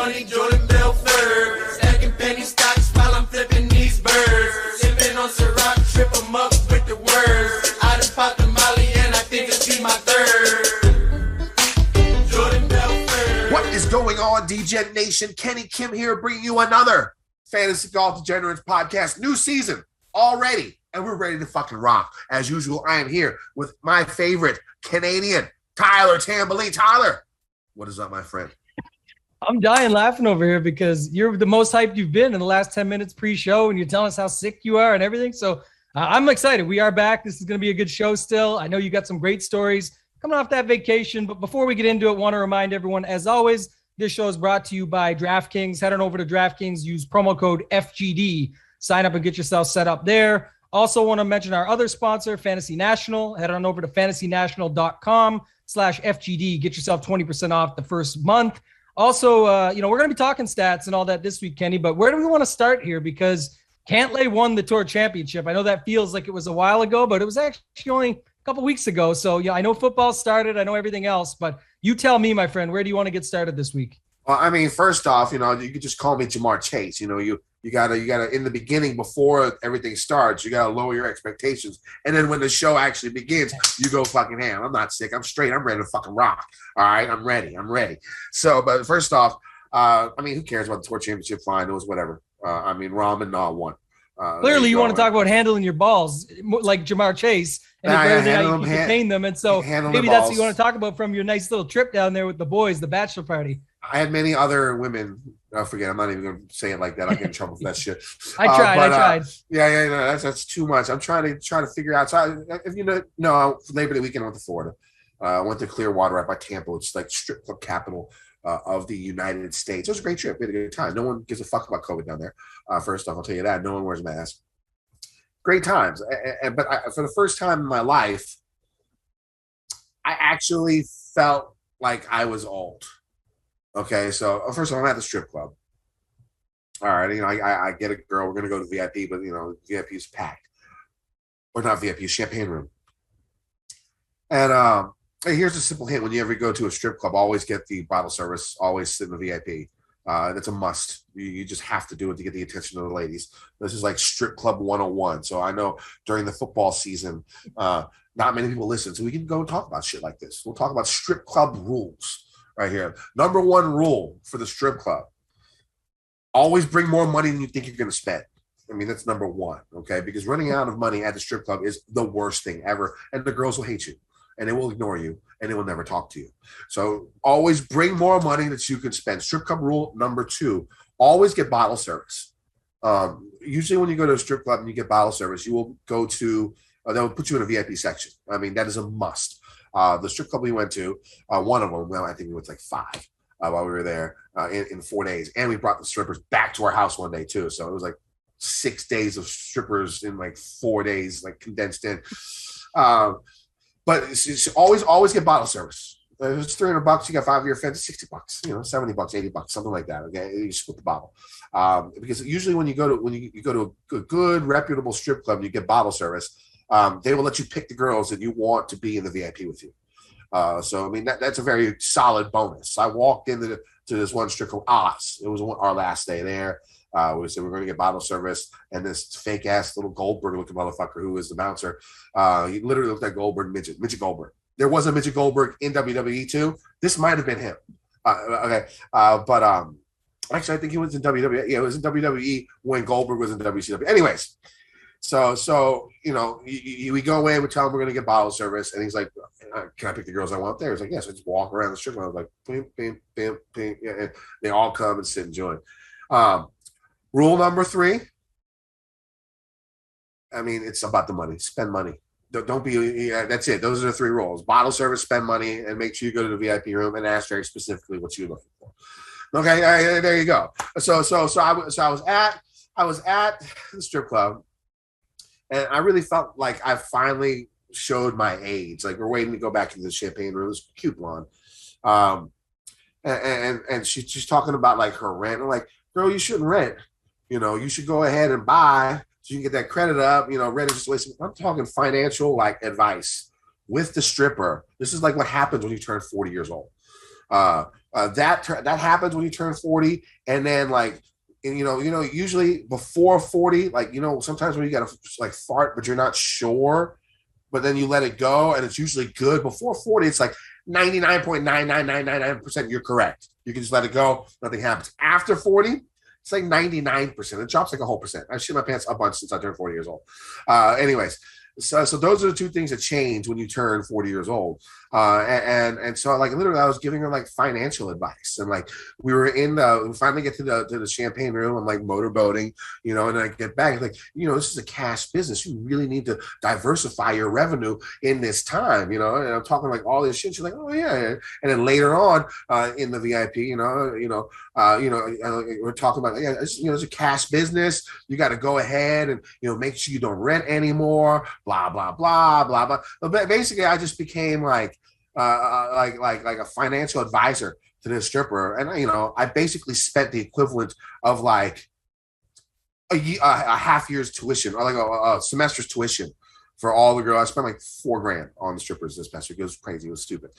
money, Jordan Belfort. Stacking penny stocks while I'm flipping these birds. Sipping on Ciroc, trip 'em up with the words. I done popped the Molly and I think it's be my third. Jordan Belfort. What is going on, Degen Nation? Kenny Kim here, bringing you another Fantasy Golf Degenerates podcast. New season already, and we're ready to fucking rock. As usual, I am here with my favorite Canadian, Tyler Tamboline. Tyler, what is up, my friend? I'm dying laughing over here because you're the most hyped you've been in the last 10 minutes pre-show, and you're telling us how sick you are and everything. So I'm excited. We are back. This is going to be a good show still. I know you got some great stories coming off that vacation. But before we get into it, I want to remind everyone, as always, this show is brought to you by DraftKings. Head on over to DraftKings. Use promo code FGD. Sign up and get yourself set up there. Also want to mention our other sponsor, Fantasy National. Head on over to fantasynational.com/FGD. Get yourself 20% off the first month. Also, we're going to be talking stats and all that this week, Kenny, but where do we want to start here? Because Cantlay won the Tour Championship. I know that feels like it was a while ago, but it was actually only a couple weeks ago. So, yeah, I know football started. I know everything else, but you tell me, my friend, where do you want to get started this week? Well, I mean, first off, you could just call me Jamar Chase. You gotta in the beginning, before everything starts, you gotta lower your expectations, and then when the show actually begins, you go fucking ham. I'm not sick. I'm straight. I'm ready to fucking rock. All right, I'm ready. So, but first off, who cares about the Tour Championship finals? Whatever. Rahm and Na won. Clearly, you want to talk about handling your balls like Jamar Chase and how you contain them, and so maybe that's what you want to talk about from your nice little trip down there with the boys, the bachelor party. I had many other women. I forget. I'm not even going to say it like that. I'll get in trouble for that shit. I tried. No, that's too much. I'm trying to figure out. So Labor Day weekend I went to Florida. I went to Clearwater right by Tampa. It's like strip club capital of the United States. It was a great trip. We had a good time. No one gives a fuck about COVID down there. First off, I'll tell you that. No one wears masks. Great times. But for the first time in my life, I actually felt like I was old. Okay, so first of all, I'm at the strip club. All right, I get a girl. We're gonna go to VIP, but VIP is packed, or not VIP, champagne room. And here's a simple hint: when you ever go to a strip club, always get the bottle service. Always sit in the VIP. That's a must. You just have to do it to get the attention of the ladies. This is like strip club 101. So I know during the football season, not many people listen, so we can go and talk about shit like this. We'll talk about strip club rules. Right here. Number one rule for the strip club: always bring more money than you think you're going to spend. I mean, that's number one, okay? Because running out of money at the strip club is the worst thing ever. And the girls will hate you, and they will ignore you, and they will never talk to you. So always bring more money that you can spend. Strip club rule number two: always get bottle service. Usually when you go to a strip club and you get bottle service, you will go to, they'll put you in a VIP section. I mean, that is a must. The strip club we went to, one of them, well, I think we went to like 5 while we were there in 4 days. And we brought the strippers back to our house one day too. So it was like 6 days of strippers in like 4 days, like condensed in. But it's always get bottle service. If it's $300, you got 5-year fence, $60, $70, $80, something like that. Okay, you split the bottle. Because usually when you go to a good reputable strip club and you get bottle service, they will let you pick the girls that you want to be in the VIP with you. So, I mean, that's a very solid bonus. I walked into this one strip club, Oz. It was our last day there. We said we're going to get bottle service, and this fake-ass little Goldberg-looking motherfucker who was the bouncer, he literally looked like Midget Goldberg. There was a Midget Goldberg in WWE, too. This might have been him. Actually, I think he was in WWE. Yeah, it was in WWE when Goldberg was in WCW. Anyways. So we go in, we tell him we're going to get bottle service, and he's like, can I pick the girls I want there? He's like, yes. I just walk around the strip club. I was like, bing, bing, bing, bing. Yeah, and they all come and sit and join. Rule number 3, it's about the money. Spend money. Don't be, that's it. Those are the 3 rules. Bottle service, spend money, and make sure you go to the VIP room and ask very specifically what you're looking for. Okay, there you go. So I was at the strip club, and I really felt like I finally showed my age. Like, we're waiting to go back into the champagne room. It was cute blonde. And she's talking about like her rent. I'm like, girl, you shouldn't rent. You should go ahead and buy so you can get that credit up. Rent is just wasting. I'm talking financial like advice with the stripper. This is like what happens when you turn 40 years old. That happens when you turn 40, and then like, and usually before 40, like sometimes when you gotta like fart, but you're not sure, but then you let it go, and it's usually good. Before 40, it's like 99.99999% you're correct. You can just let it go, nothing happens. After 40, it's like 99%. It drops like a whole percent. I've shit my pants a bunch since I turned 40 years old. Anyways, so those are the two things that change when you turn 40 years old. And so like literally I was giving her like financial advice, and like we finally get to the champagne room. I'm like motorboating, and then I get back like, this is a cash business. You really need to diversify your revenue in this time, and I'm talking like all this shit. She's like, oh yeah. And then later on in the VIP, we're talking about, it's a cash business. You got to go ahead and, make sure you don't rent anymore, blah, blah, blah, blah, blah. But basically I just became like a financial advisor to this stripper. And, I basically spent the equivalent of like a half year's tuition, or like a semester's tuition for all the girls. I spent like $4,000 on the strippers this past week. It was crazy. It was stupid.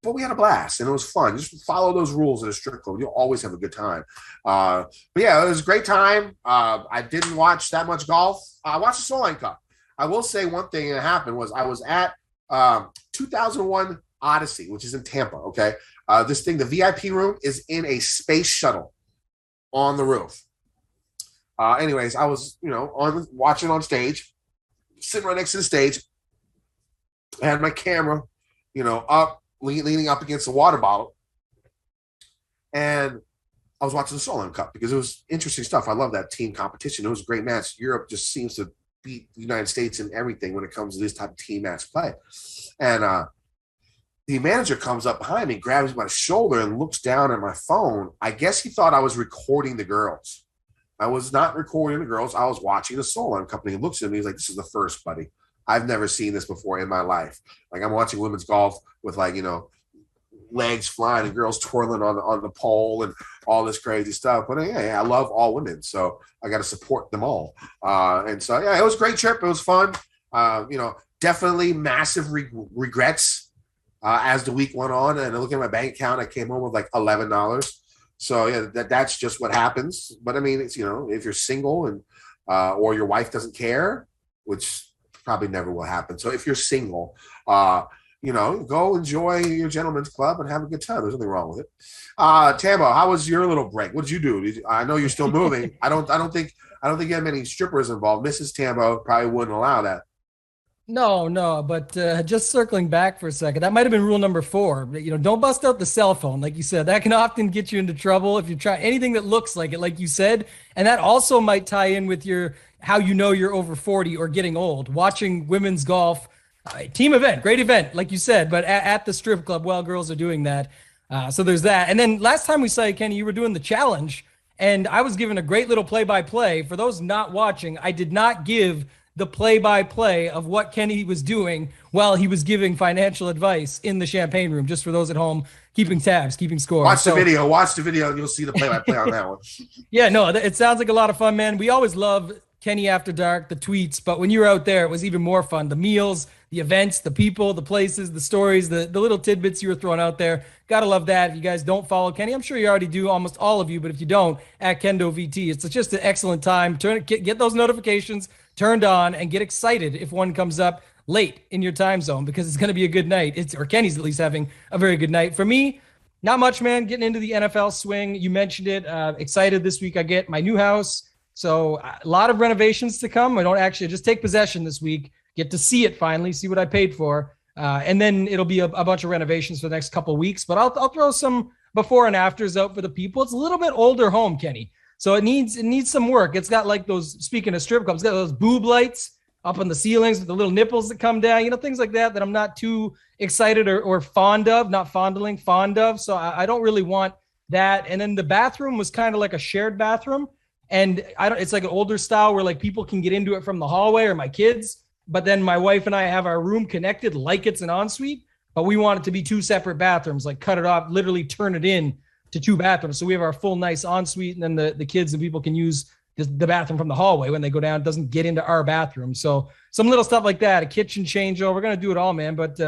But we had a blast, and it was fun. Just follow those rules at a strip club. You'll always have a good time. But yeah, it was a great time. I didn't watch that much golf. I watched the Soul Line Cup. I will say one thing that happened was I was at 2001 Odyssey, which is in Tampa, okay? This thing, the VIP room is in a space shuttle on the roof. Anyways, I was, watching on stage, sitting right next to the stage. I had my camera, up, leaning up against the water bottle. And I was watching the Soul Line Cup because it was interesting stuff. I love that team competition. It was a great match. Europe just seems to beat the United States in everything when it comes to this type of team match play. And the manager comes up behind me, grabs my shoulder, and looks down at my phone. I guess he thought I was recording the girls. I was not recording the girls. I was watching the Soul Line Cup. And he looks at me. He's like, this is the first, buddy. I've never seen this before in my life. Like, I'm watching women's golf with like, legs flying and girls twirling on the pole and all this crazy stuff. But yeah, I love all women, so I got to support them all. And so yeah, it was a great trip. It was fun. Definitely massive regrets as the week went on. And I look at my bank account, I came home with like $11. So yeah, that's just what happens. But I mean, it's if you're single and or your wife doesn't care, which probably never will happen. So if you're single, go enjoy your gentleman's club and have a good time. There's nothing wrong with it. Tambo, how was your little break? What did you do? I know you're still moving. I don't think you have many strippers involved. Mrs. Tambo probably wouldn't allow that. No, but just circling back for a second, that might have been rule number 4. Don't bust out the cell phone. Like you said, that can often get you into trouble if you try anything that looks like it, like you said. And that also might tie in with how you're over 40 or getting old. Watching women's golf, team event, great event, like you said, but at the strip club while girls are doing that. So there's that. And then last time we saw you, Kenny, you were doing the challenge, and I was given a great little play-by-play. For those not watching, I did not give the play-by-play of what Kenny was doing while he was giving financial advice in the champagne room, just for those at home keeping tabs, keeping score. Watch the video, and you'll see the play-by-play on that one. Yeah, no, it sounds like a lot of fun, man. We always love Kenny After Dark, the tweets, but when you were out there, it was even more fun. The meals, the events, the people, the places, the stories, the little tidbits you were throwing out there. Gotta love that. If you guys don't follow Kenny, I'm sure you already do, almost all of you, but if you don't, at Kendo VT, it's just an excellent time. Get those notifications turned on and get excited if one comes up late in your time zone, because it's going to be a good night. Or Kenny's at least having a very good night. For me, not much, man. Getting into the NFL swing. You mentioned it. Excited this week. I get my new house. So a lot of renovations to come. I don't actually just take possession this week, get to see it finally, see what I paid for. And then it'll be a bunch of renovations for the next couple of weeks, but I'll throw some before and afters out for the people. It's a little bit older home, Kenny. So it needs some work. It's got like those, speaking of strip clubs, it's got those boob lights up on the ceilings with the little nipples that come down, things like that I'm not too excited or fond of, not fondling, fond of. So I don't really want that. And then the bathroom was kind of like a shared bathroom. And it's like an older style where like people can get into it from the hallway, or my kids. But then my wife and I have our room connected like it's an ensuite, but we want it to be 2 separate bathrooms, like cut it off, literally turn it in to 2 bathrooms. So we have our full nice ensuite, and then the kids and people can use the bathroom from the hallway when they go down. It doesn't get into our bathroom. So some little stuff like that, a kitchen changeover. We're going to do it all, man. But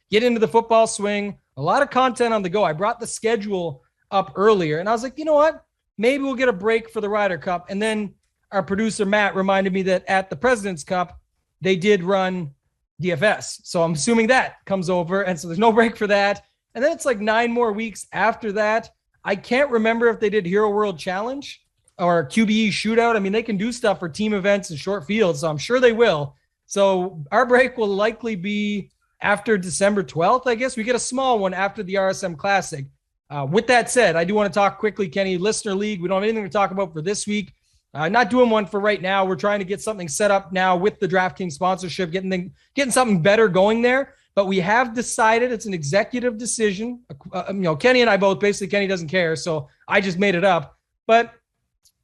get into the football swing. A lot of content on the go. I brought the schedule up earlier, and I was like, you know what? Maybe we'll get a break for the Ryder Cup. And then our producer, Matt, reminded me that at the President's Cup, they did run DFS. So I'm assuming that comes over. And so there's no break for that. And then it's like 9 more weeks after that. I can't remember if they did Hero World Challenge or QBE Shootout. I mean, they can do stuff for team events and short fields, so I'm sure they will. So our break will likely be after December 12th, I guess. We get a small one after the RSM Classic. With that said, I do want to talk quickly, Kenny, Listener League. We don't have anything to talk about for this week. Not doing one for right now. We're trying to get something set up now with the DraftKings sponsorship, getting something better going there. But we have decided, it's an executive decision. Kenny and I both, basically Kenny doesn't care, so I just made it up. But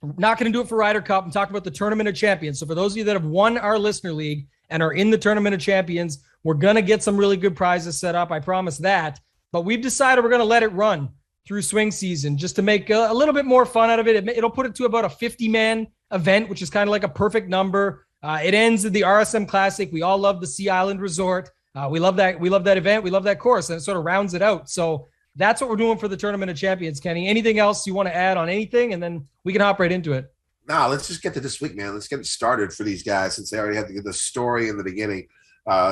we're not going to do it for Ryder Cup. I'm talking about the Tournament of Champions. So for those of you that have won our Listener League and are in the Tournament of Champions, we're going to get some really good prizes set up. I promise that. But we've decided we're going to let it run through swing season just to make a little bit more fun out of it. It'll put it to about a 50-man event, which is kind of like a perfect number. It ends at the RSM Classic. We all love the Sea Island Resort. We love that. We love that event. We love that course, and it sort of rounds it out. So that's what we're doing for the Tournament of Champions, Kenny. Anything else you want to add on anything? And then we can hop right into it. No, let's just get to this week, man. Let's get it started for these guys since they already had to get the story in the beginning.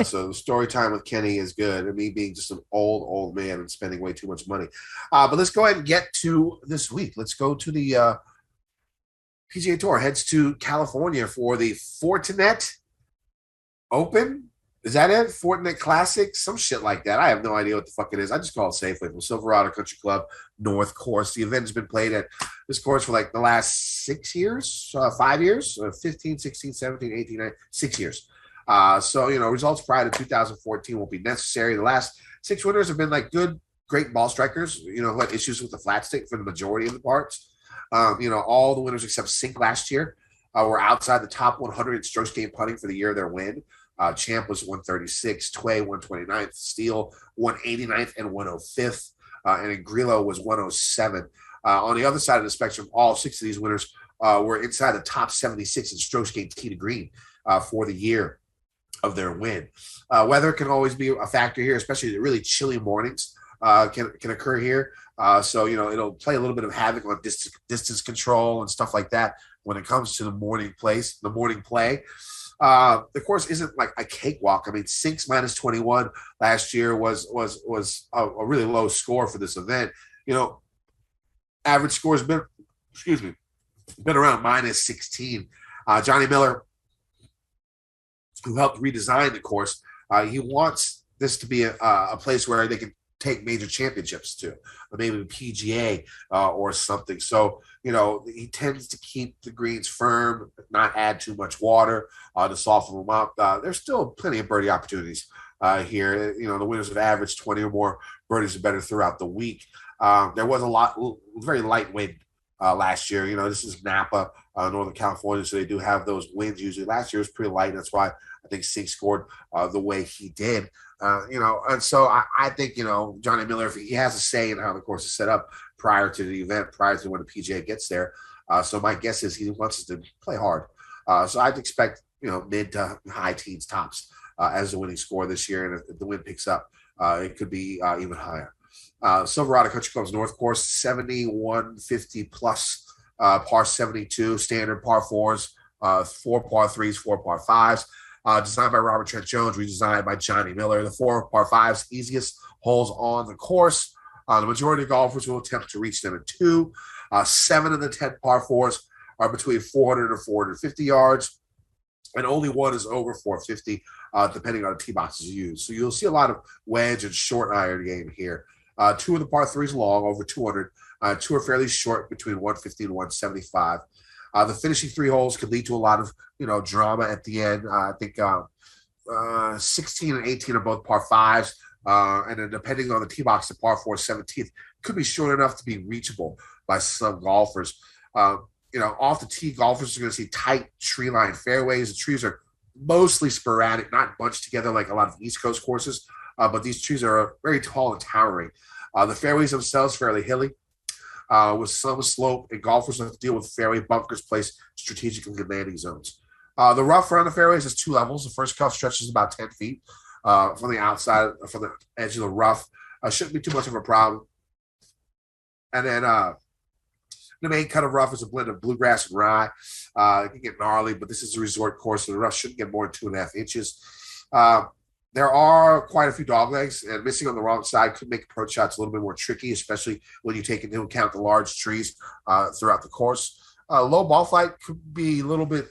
So story time with Kenny is good. And me being just an old man and spending way too much money. But let's go ahead and get to this week. Let's go to the PGA Tour. Heads to California for the Fortinet Open. Is that it? Fortinet Classic? Some shit like that. I have no idea what the fuck it is. I just call it Safeway from Silverado Country Club North Course. The event's been played at this course for like the last 6 years, 5 years, 15, 16, 17, 18, 19, 6 years. So, results prior to 2014 won't be necessary. The last 6 winners have been like great ball strikers, who had issues with the flat stick for the majority of the parts. All the winners except Sink last year were outside the top 100 in strokes gained putting for the year of their win. Champ was 136, Tway 129th, Steele 189th and 105th, and Grillo was 107. On the other side of the spectrum, all 6 of these winners were inside the top 76 in strokes gained tee to green for the year of their win. Weather can always be a factor here, especially the really chilly mornings can occur here. So it'll play a little bit of havoc on distance control and stuff like that when it comes to the morning play. The course isn't like a cakewalk. I mean, Sink's minus 21 last year was a really low score for this event. Average score has been around minus 16. Johnny Miller, who helped redesign the course, he wants this to be a place where they can take major championships to, or maybe the PGA or something. So, he tends to keep the greens firm, not add too much water to soften them up. There's still plenty of birdie opportunities here. The winners have averaged 20 or more birdies or better throughout the week. There was very light wind last year. This is Napa, Northern California, so they do have those winds usually. Last year was pretty light. That's why I think Sink scored the way he did. And so I think, Johnny Miller, if he has a say in how the course is set up prior to the event, prior to when the PGA gets there. So my guess is he wants us to play hard. So I'd expect, mid to high teens tops as the winning score this year. And if the wind picks up, it could be even higher. Silverado Country Club's North Course, 7150 plus, par 72, standard par 4s, 4 par 3s, 4 par 5s. Designed by Robert Trent Jones, redesigned by Johnny Miller. The 4 par 5s, easiest holes on the course. The majority of golfers will attempt to reach them in 2. 7 of the 10 par 4s are between 400 and 450 yards, and only 1 is over 450, depending on the tee boxes used. So you'll see a lot of wedge and short iron game here. 2 of the par 3s long, over 200. 2 are fairly short, between 150 and 175. The finishing 3 holes could lead to a lot of, drama at the end. I think 16 and 18 are both par 5s. And then depending on the tee box, the par 4 17th could be short enough to be reachable by some golfers. Off the tee, golfers are going to see tight tree-lined fairways. The trees are mostly sporadic, not bunched together like a lot of East Coast courses, but these trees are very tall and towering. The fairways themselves fairly hilly, with some slope, and golfers have to deal with fairway bunkers placed strategically in landing zones. The rough around the fairways is 2 levels. The first cuff stretches about 10 feet. from the outside, from the edge of the rough. Shouldn't be too much of a problem. And then the main cut of rough is a blend of bluegrass and rye. It can get gnarly, but this is a resort course, so the rough shouldn't get more than 2.5 inches. There are quite a few dog legs, and missing on the wrong side could make approach shots a little bit more tricky, especially when you take into account the large trees throughout the course. Low ball flight could be a little bit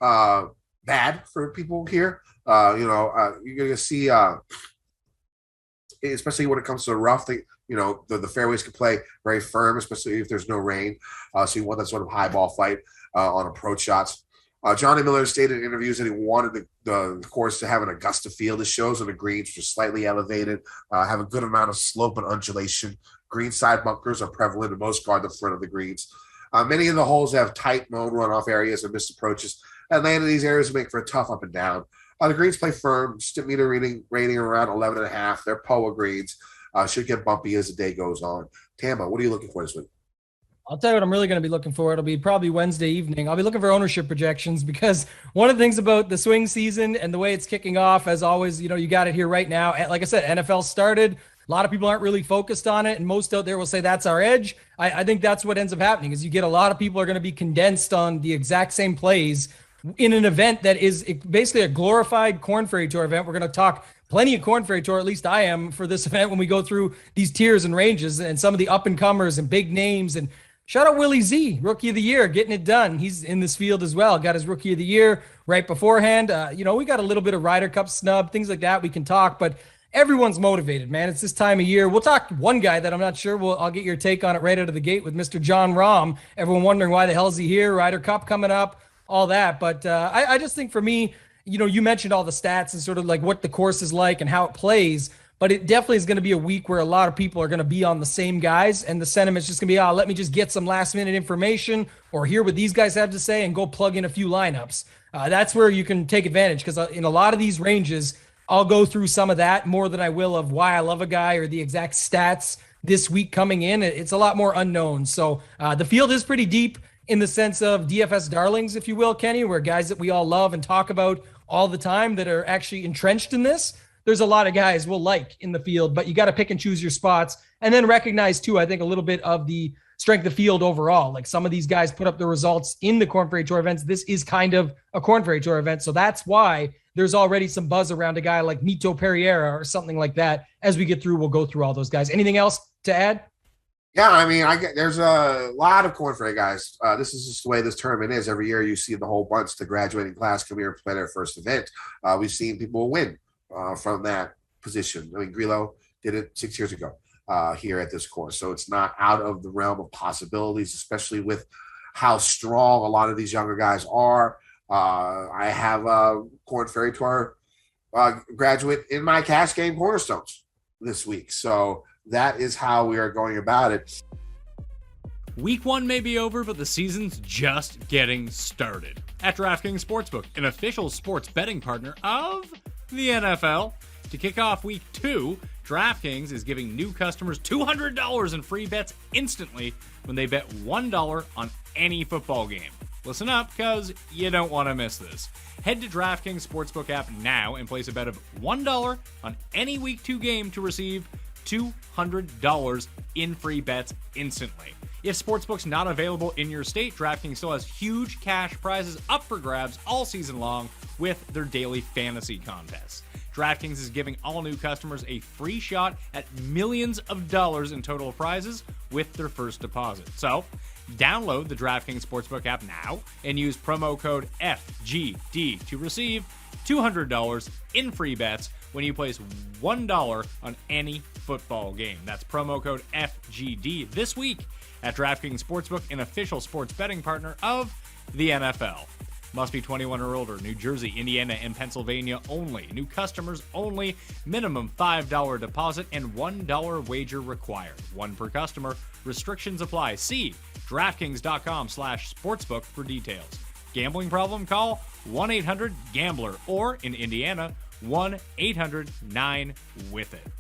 bad for people here. You're going to see, especially when it comes to the rough, the fairways can play very firm, especially if there's no rain. So you want that sort of high ball flight on approach shots. Johnny Miller stated in interviews that he wanted the course to have an Augusta feel. This shows on the greens, which are slightly elevated, have a good amount of slope and undulation. Green side bunkers are prevalent in most guard the front of the greens. Many of the holes have tight mown runoff areas and missed approaches, and land in these areas make for a tough up and down. The greens play firm, stick meter rating around 11.5. They're POA greens. Should get bumpy as the day goes on. Tamba, what are you looking for this week? I'll tell you what I'm really going to be looking for. It'll be probably Wednesday evening. I'll be looking for ownership projections because one of the things about the swing season and the way it's kicking off, as always, you got it here right now. Like I said, NFL started. A lot of people aren't really focused on it, and most out there will say that's our edge. I think that's what ends up happening is you get a lot of people are going to be condensed on the exact same plays in an event that is basically a glorified Corn Ferry Tour event. We're going to talk plenty of Corn Ferry Tour, at least I am, for this event when we go through these tiers and ranges and some of the up-and-comers and big names. And shout out Willie Z, Rookie of the Year, getting it done. He's in this field as well. Got his Rookie of the Year right beforehand. We got a little bit of Ryder Cup snub, things like that we can talk, but everyone's motivated, man. It's this time of year. We'll talk one guy that I'm not sure. I'll get your take on it right out of the gate with Mr. John Rahm. Everyone wondering why the hell is he here? Ryder Cup coming up, all that. But I just think for me, you mentioned all the stats and sort of like what the course is like and how it plays. But it definitely is going to be a week where a lot of people are going to be on the same guys, and the sentiment's just going to be, let me just get some last-minute information or hear what these guys have to say and go plug in a few lineups. That's where you can take advantage because in a lot of these ranges, I'll go through some of that more than I will of why I love a guy or the exact stats this week coming in. It's a lot more unknown. So the field is pretty deep in the sense of DFS darlings, if you will, Kenny, where guys that we all love and talk about all the time that are actually entrenched in this. There's a lot of guys we'll like in the field, but you got to pick and choose your spots and then recognize too, I think a little bit of the strength of field overall. Like some of these guys put up the results in the Corn Ferry Tour events. This is kind of a Corn Ferry Tour event. So that's why there's already some buzz around a guy like Mito Pereira or something like that. As we get through, we'll go through all those guys. Anything else to add? Yeah, I mean, there's a lot of Corn Ferry guys. This is just the way this tournament is. Every year you see the whole bunch, the graduating class come here and play their first event. We've seen people win from that position. I mean, Grillo did it 6 years ago here at this course. So it's not out of the realm of possibilities, especially with how strong a lot of these younger guys are. I have a Corn Ferry Tour graduate in my cash game cornerstones this week. So that is how we are going about it. Week 1 may be over, but the season's just getting started. At DraftKings Sportsbook, an official sports betting partner of the NFL. To kick off Week 2, DraftKings is giving new customers $200 in free bets instantly when they bet $1 on any football game. Listen up, because you don't want to miss this. Head to DraftKings Sportsbook app now and place a bet of $1 on any Week 2 game to receive $200 in free bets instantly. If Sportsbook's not available in your state, DraftKings still has huge cash prizes up for grabs all season long with their daily fantasy contests. DraftKings is giving all new customers a free shot at millions of dollars in total prizes with their first deposit. So, download the DraftKings Sportsbook app now and use promo code FGD to receive $200 in free bets when you place $1 on any football game. That's promo code FGD this week at DraftKings Sportsbook, an official sports betting partner of the NFL. Must be 21 or older. New Jersey, Indiana, and Pennsylvania only. New customers only. Minimum $5 deposit and $1 wager required. One per customer. Restrictions apply. See DraftKings.com/sportsbook for details. Gambling problem? Call 1-800-GAMBLER or in Indiana, 1-800-9-WITH-IT.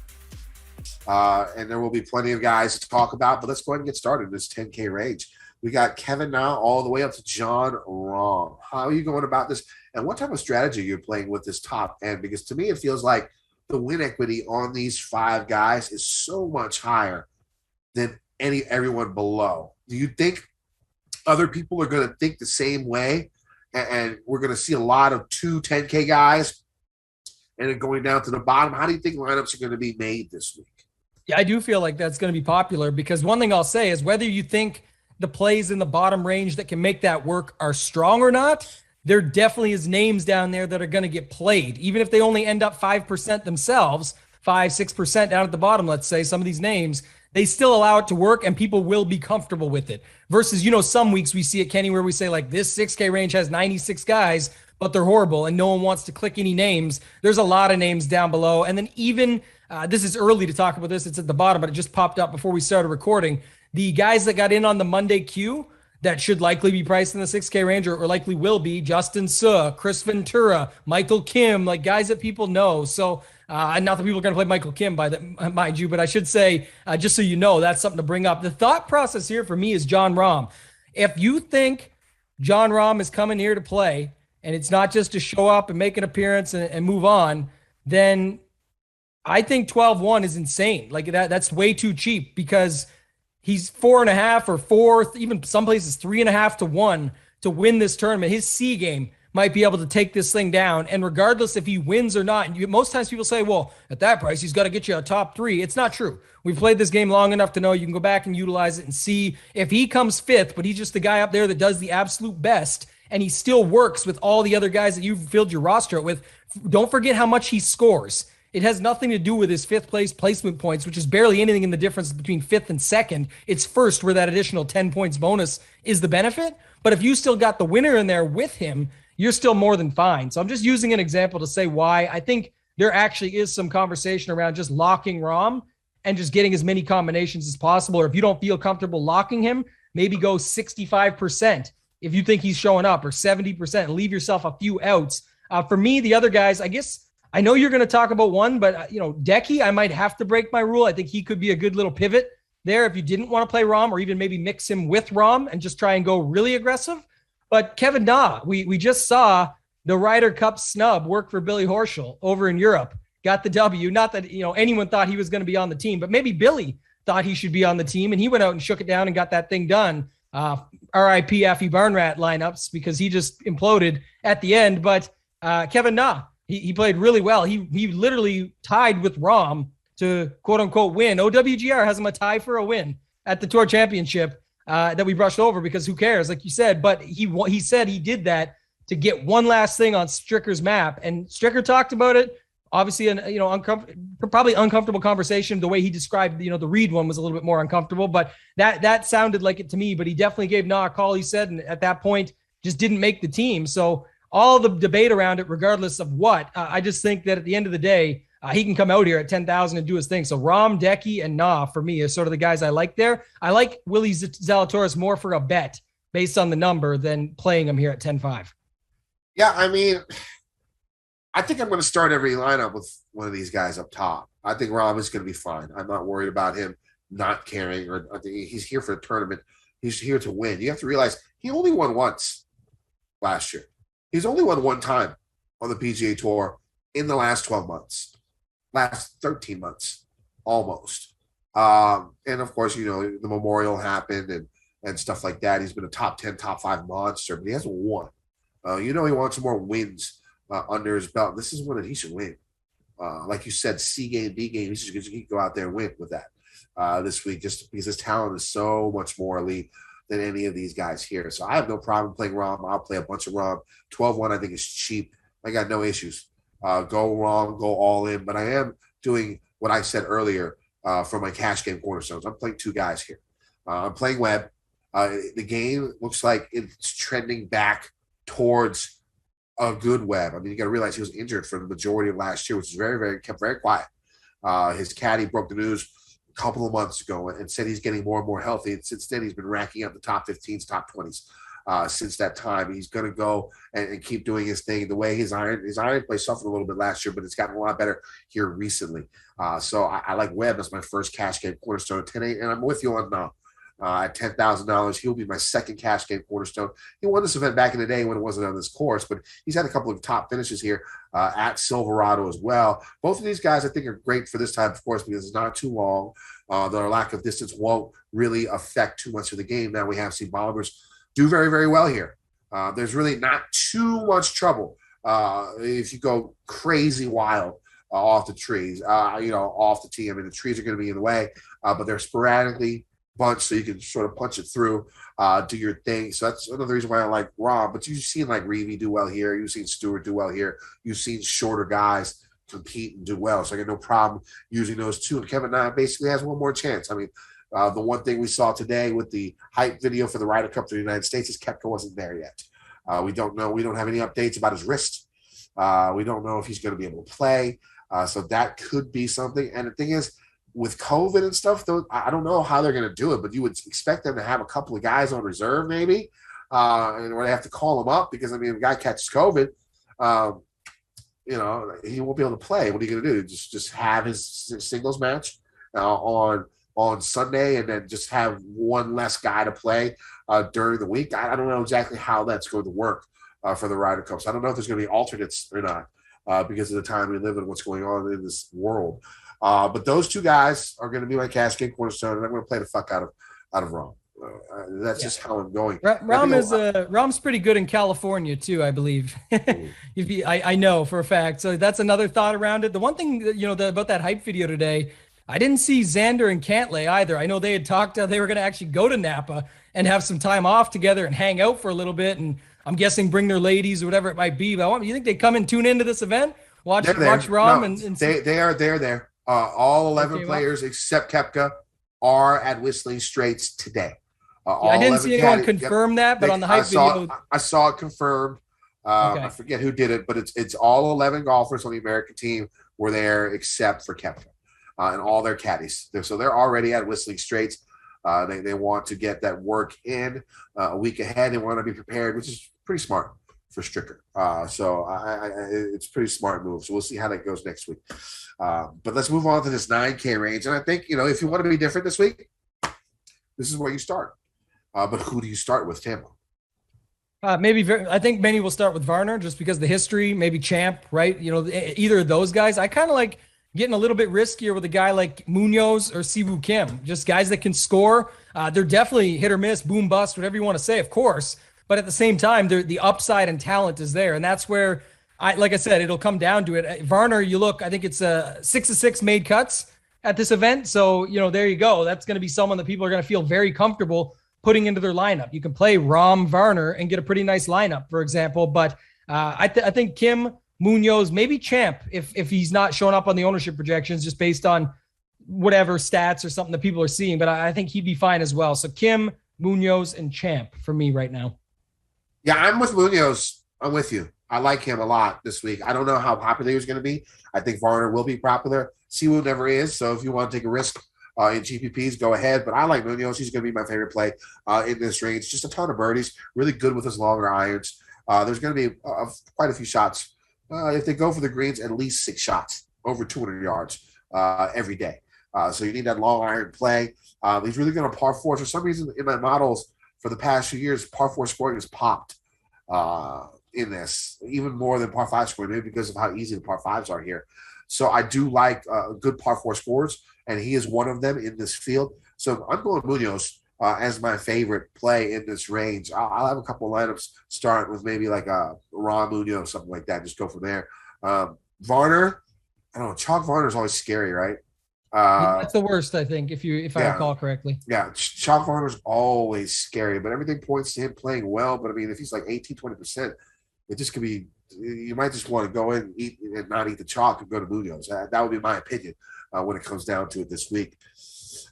And there will be plenty of guys to talk about, but let's go ahead and get started in this 10K range. We got Kevin now all the way up to John Rahm. How are you going about this? And what type of strategy you're playing with this top end? Because to me, it feels like the win equity on these 5 guys is so much higher than everyone below. Do you think other people are going to think the same way? And we're going to see a lot of 2 10K guys and then going down to the bottom. How do you think lineups are going to be made this week? Yeah, I do feel like that's going to be popular, because one thing I'll say is whether you think the plays in the bottom range that can make that work are strong or not, there definitely is names down there that are going to get played. Even if they only end up 5% themselves, 5-6% down at the bottom, let's say, some of these names, they still allow it to work and people will be comfortable with it. Versus, some weeks we see it, Kenny, where we say like this 6K range has 96 guys, but they're horrible and no one wants to click any names. There's a lot of names down below. And then even, this is early to talk about this, it's at the bottom, but it just popped up before we started recording. The guys that got in on the Monday queue that should likely be priced in the 6K range or likely will be Justin Suh, Chris Ventura, Michael Kim, like guys that people know. So not that people are going to play Michael Kim mind you, but I should say, just so you know, that's something to bring up. The thought process here for me is John Rahm. If you think John Rahm is coming here to play and it's not just to show up and make an appearance and move on, then I think 12-1 is insane. Like that's way too cheap, because he's 4.5 or 4, even some places 3.5 to 1 to win this tournament. His C game might be able to take this thing down. And regardless if he wins or not, and most times people say, well, at that price, he's got to get you a top 3. It's not true. We've played this game long enough to know you can go back and utilize it and see if he comes 5th, but he's just the guy up there that does the absolute best. And he still works with all the other guys that you've filled your roster with. Don't forget how much he scores. It has nothing to do with his 5th place placement points, which is barely anything in the difference between 5th and 2nd. It's 1st where that additional 10 points bonus is the benefit. But if you still got the winner in there with him, you're still more than fine. So I'm just using an example to say why I think there actually is some conversation around just locking Rahm and just getting as many combinations as possible. Or if you don't feel comfortable locking him, maybe go 65% if you think he's showing up, or 70%, and leave yourself a few outs. For me, the other guys, I guess, I know you're going to talk about one, but, Decky, I might have to break my rule. I think he could be a good little pivot there if you didn't want to play Rahm, or even maybe mix him with Rahm and just try and go really aggressive. But Kevin Na, we just saw the Ryder Cup snub work for Billy Horschel over in Europe, got the W. Not that, anyone thought he was going to be on the team, but maybe Billy thought he should be on the team, and he went out and shook it down and got that thing done. RIP Affy Barnrat lineups, because he just imploded at the end. But Kevin Na, he played really well. He literally tied with Rahm to quote unquote win. OWGR has him a tie for a win at the Tour Championship that we brushed over because who cares, like you said. But he said he did that to get one last thing on Stricker's map, and Stricker talked about it. Obviously, probably uncomfortable conversation. The way he described, the Reed one was a little bit more uncomfortable, but that sounded like it to me. But he definitely gave Na a call, he said, and at that point just didn't make the team. So all the debate around it, regardless of what, I just think that at the end of the day, he can come out here at 10,000 and do his thing. So Rahm, Decky, and Na for me is sort of the guys I like there. I like Willie Zalatoris more for a bet based on the number than playing him here at 10-5. Yeah, I think I'm going to start every lineup with one of these guys up top. I think Rahm is going to be fine. I'm not worried about him not caring, or I think he's here for the tournament. He's here to win. You have to realize he only won once last year. He's only won one time on the PGA Tour in the last 12 months, last 13 months, almost. And of course, the Memorial happened and stuff like that. He's been a top 10, top 5 monster, but he hasn't won. He wants some more wins under his belt. This is one that he should win. Like you said, C game, B game, he should go out there and win with that this week, just because his talent is so much more elite than any of these guys here. So I have no problem playing Rahm. I'll play a bunch of Rahm. 12-1 I think is cheap. I got no issues. Go wrong, go all in. But I am doing what I said earlier for my cash game cornerstones. I'm playing 2 guys here. I'm playing Webb. The game looks like it's trending back towards a good Webb. You got to realize he was injured for the majority of last year, which is kept very quiet. His caddy broke the news a couple of months ago and said he's getting more and more healthy. And since then, he's been racking up the top 15s, top 20s since that time. He's going to go and keep doing his thing. The way his iron play suffered a little bit last year, but it's gotten a lot better here recently. So I like Webb as my first cash game cornerstone at 10-8, and I'm with you on at $10,000. He'll be my second cash game cornerstone. He won this event back in the day when it wasn't on this course, but he's had a couple of top finishes here at Silverado as well. Both of these guys, I think, are great for this type of course because it's not too long. Their lack of distance won't really affect too much of the game. Now we have seen bombers do very, very well here. There's really not too much trouble if you go crazy wild off the trees, off the tee. I mean, the trees are going to be in the way, but they're sporadically bunched so you can sort of punch it through, do your thing. So that's another reason why I like Rom. But you've seen like Reevy do well here. You've seen Stewart do well here. You've seen shorter guys compete and do well. So I got no problem using those two. And Kevin Nye basically has one more chance. I mean, the one thing we saw today with the hype video for the Ryder Cup to the United States is Koepka wasn't there yet. We don't know. We don't have any updates about his wrist. We don't know if he's going to be able to play. So that could be something. And the thing is, with COVID and stuff, though, I don't know how they're going to do it, but you would expect them to have a couple of guys on reserve maybe, or they have to call them up because, I mean, if a guy catches COVID, he won't be able to play. What are you going to do? Just have his singles match on Sunday and then just have one less guy to play during the week? I don't know exactly how that's going to work for the Ryder Cup. So I don't know if there's going to be alternates or not because of the time we live in, what's going on in this world. But those two guys are going to be my cash game cornerstone, and I'm going to play the fuck out of Rom. That's just how I'm going. Rom's pretty good in California too, I believe. I know for a fact. So that's another thought around it. The one thing about that hype video today, I didn't see Xander and Cantlay either. I know they had talked. They were going to actually go to Napa and have some time off together and hang out for a little bit, and I'm guessing bring their ladies or whatever it might be. But you think they come and tune into this event, watch Rom, and they are there. All 11 players except Koepka are at Whistling Straits today. I didn't see anyone confirm that, but on the hype video, I saw it confirmed. I forget who did it, but it's all 11 golfers on the American team were there except for Koepka and all their caddies. So they're already at Whistling Straits. They want to get that work in a week ahead. They want to be prepared, which is pretty smart for Stricker. So it's a pretty smart move. So we'll see how that goes next week. But let's move on to this 9K range. And I think, if you want to be different this week, this is where you start. But who do you start with, Tampa? I think many will start with Varner just because the history, maybe Champ, right? Either of those guys. I kind of like getting a little bit riskier with a guy like Munoz or Siwoo Kim, just guys that can score. They're definitely hit or miss, boom, bust, whatever you want to say, of course. But at the same time, the upside and talent is there. And that's where, like I said, it'll come down to it. Varner, you look, I think it's 6 of 6 made cuts at this event. So, there you go. That's going to be someone that people are going to feel very comfortable putting into their lineup. You can play Rom Varner and get a pretty nice lineup, for example. But I think Kim, Munoz, maybe Champ, if he's not showing up on the ownership projections, just based on whatever stats or something that people are seeing. But I think he'd be fine as well. So Kim, Munoz, and Champ for me right now. Yeah, I'm with Munoz. I'm with you. I like him a lot this week. I don't know how popular he's going to be. I think Varner will be popular. Siwoo never is. So if you want to take a risk in GPPs, go ahead. But I like Munoz. He's going to be my favorite play in this range. Just a ton of birdies. Really good with his longer irons. There's going to be quite a few shots. If they go for the greens, at least 6 shots over 200 yards every day. So you need that long iron play. He's really good on par 4s. For some reason, in my models for the past few years, par 4 scoring has popped in this, even more than par 5 scoring, maybe because of how easy the par 5s are here. So I do like good par 4 scores, and he is one of them in this field. So I'm going Munoz as my favorite play in this range. I'll have a couple of lineups starting with maybe like a Ron Munoz, something like that. Just go from there. Varner, I don't know. Chalk Varner is always scary, right? That's the worst, I think, if I recall correctly. Yeah, Chalk Varner's always scary, but everything points to him playing well. But I mean, if he's like 18, 20%, it just could be. You might just want to go in, eat, and not eat the chalk and go to Munoz. That would be my opinion when it comes down to it this week.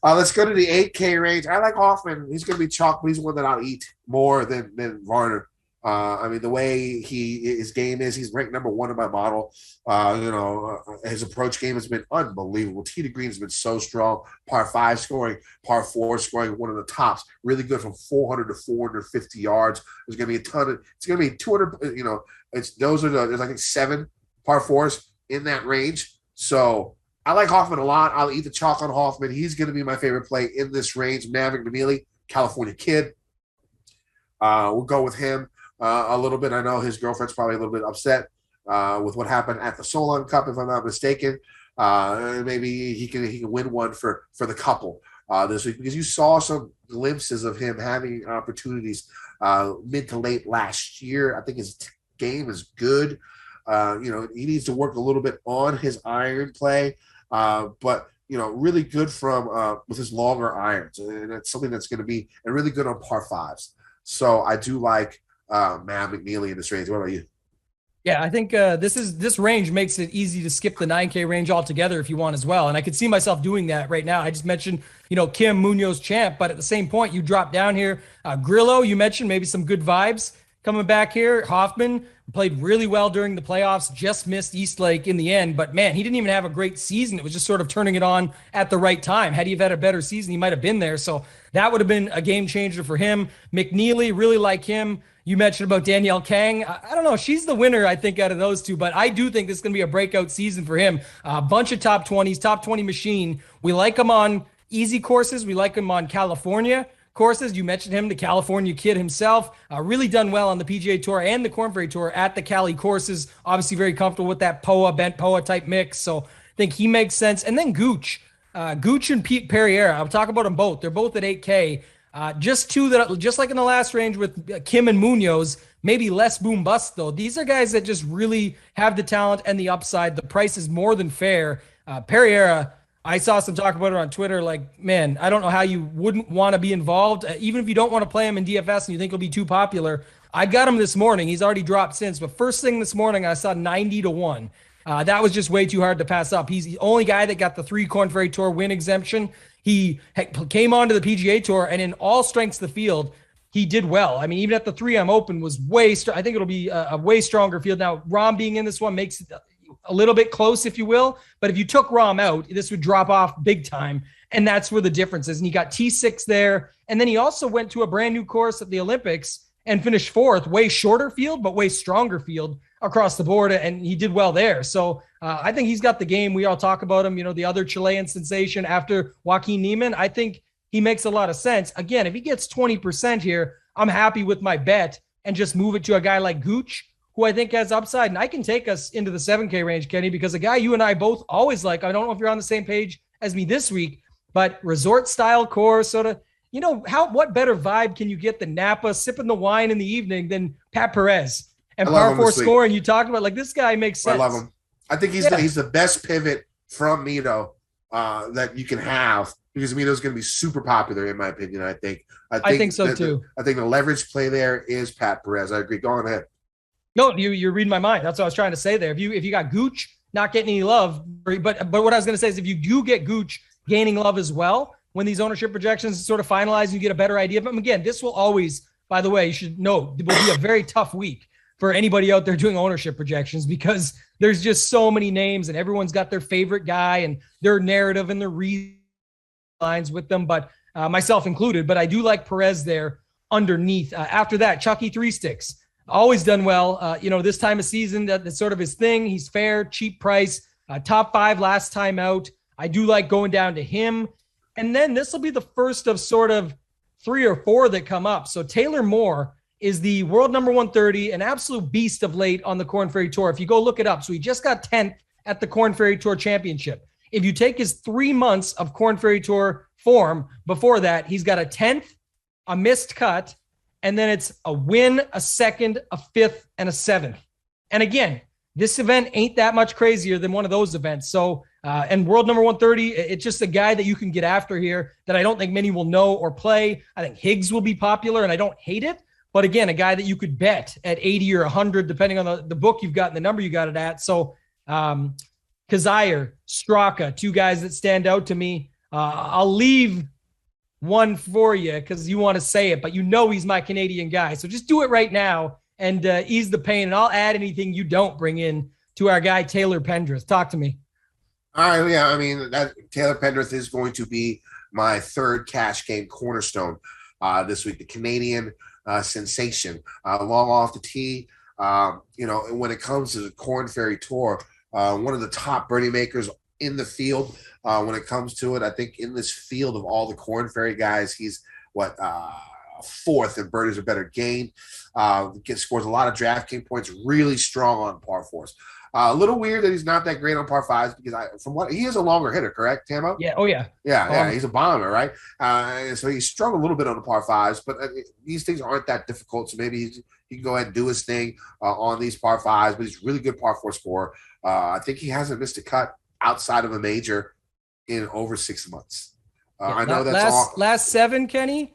Let's go to the 8K range. I like Hoffman. He's going to be chalk, but he's one that I'll eat more than Varner. I mean, the way his game is, he's ranked number 1 in my model. His approach game has been unbelievable. Tee to green has been so strong. Par 5 scoring, par 4 scoring, one of the tops. Really good from 400 to 450 yards. There's going to be it's going to be 200, there's I think 7 par 4s in that range. So I like Hoffman a lot. I'll eat the chalk on Hoffman. He's going to be my favorite play in this range. Maverick McNeely, California kid. We'll go with him a little bit. I know his girlfriend's probably a little bit upset with what happened at the Solon Cup, if I'm not mistaken. Maybe he can win one for the couple this week, because you saw some glimpses of him having opportunities mid to late last year. I think his game is good. He needs to work a little bit on his iron play, but really good from with his longer irons, and it's something that's going to be really good on par fives. So I do like Matt McNeely in this range. What about you? Yeah, I think this range makes it easy to skip the 9K range altogether if you want as well. And I could see myself doing that right now. I just mentioned, Kim, Munoz, Champ, but at the same point, you drop down here. Grillo, you mentioned maybe some good vibes coming back here. Hoffman played really well during the playoffs, just missed Eastlake in the end. But man, he didn't even have a great season. It was just sort of turning it on at the right time. Had he have had a better season, he might have been there. So that would have been a game changer for him. McNeely, really like him. You mentioned about Danielle Kang. I don't know. She's the winner, I think, out of those two. But I do think this is going to be a breakout season for him. A bunch of top 20s, top 20 machine. We like him on easy courses. We like him on California courses. You mentioned him, the California kid himself. Really done well on the PGA Tour and the Korn Ferry Tour at the Cali courses. Obviously very comfortable with that bent POA type mix. So I think he makes sense. And then Gooch. Gooch and Pete Pereira. I'll talk about them both. They're both at 8K. Just two that, just like in the last range with Kim and Munoz, maybe less boom bust though. These are guys that just really have the talent and the upside. The price is more than fair. Pereira, I saw some talk about it on Twitter. Like, man, I don't know how you wouldn't want to be involved, even if you don't want to play him in DFS and you think he'll be too popular. I got him this morning. He's already dropped since, but first thing this morning, I saw 90-1. That was just way too hard to pass up. He's the only guy that got the 3 Korn Ferry Tour win exemption. He came onto the PGA Tour, and in all strengths of the field, he did well. I mean, even at the 3M Open was I think it'll be a way stronger field. Now, Rahm being in this one makes it a little bit close, if you will. But if you took Rahm out, this would drop off big time, and that's where the difference is. And he got T6 there, and then he also went to a brand new course at the Olympics and finished 4th, way shorter field, but way stronger field across the board, and he did well there. So I think he's got the game. We all talk about him, the other Chilean sensation after Joaquin Niemann. I think he makes a lot of sense. Again, if he gets 20% here, I'm happy with my bet and just move it to a guy like Gooch, who I think has upside. And I can take us into the 7K range, Kenny, because a guy you and I both always like, I don't know if you're on the same page as me this week, but resort style course, sort of, what better vibe can you get than Napa sipping the wine in the evening than Pat Perez? And par 4 scoring, you talked about, like, this guy makes sense. I love him. I think he's the best pivot from Mito that you can have, because Mito's going to be super popular, in my opinion. I think so too. I think the leverage play there is Pat Perez. I agree. Go on ahead. No, you're reading my mind. That's what I was trying to say there. If you got Gooch not getting any love, but what I was going to say is if you do get Gooch gaining love as well, when these ownership projections sort of finalize, you get a better idea of them. Again, this will always, by the way, you should know, it will be a very tough week for anybody out there doing ownership projections, because there's just so many names and everyone's got their favorite guy and their narrative and their lines with them, but myself included. But I do like Perez there underneath. After that, Chucky 3 Sticks, always done well. This time of season, that's sort of his thing. He's fair, cheap price, top 5 last time out. I do like going down to him. And then this will be the first of sort of 3 or 4 that come up. So Taylor Moore is the world number 130, an absolute beast of late on the Korn Ferry Tour. If you go look it up, so he just got 10th at the Korn Ferry Tour Championship. If you take his 3 months of Korn Ferry Tour form before that, he's got a 10th, a missed cut, and then it's a win, a 2nd, a 5th, and a 7th. And again, this event ain't that much crazier than one of those events. So, and world number 130, it's just a guy that you can get after here that I don't think many will know or play. I think Higgs will be popular, and I don't hate it. But again, a guy that you could bet at 80 or 100, depending on the book you've got and the number you got it at. So Kazire, Straka, 2 guys that stand out to me. I'll leave one for you because you want to say it, but he's my Canadian guy. So just do it right now and ease the pain. And I'll add anything you don't bring in to our guy, Taylor Pendrith. Talk to me. All right. Yeah. I mean, Taylor Pendrith is going to be my 3rd cash game cornerstone this week. The Canadian sensation, long off the tee. When it comes to the Korn Ferry Tour, one of the top birdie makers in the field when it comes to it. I think in this field of all the Korn Ferry guys, he's fourth in birdies or better gain. Scores a lot of DraftKings points, really strong on par fours. A little weird that he's not that great on par fives because he is a longer hitter, correct, Tambo? Yeah. Oh, yeah. Yeah. He's a bomber, right? So he struggled a little bit on the par fives, but these things aren't that difficult. So maybe he can go ahead and do his thing on these par fives, but he's a really good par four scorer. I think he hasn't missed a cut outside of a major in over 6 months. I know that's last 7, Kenny.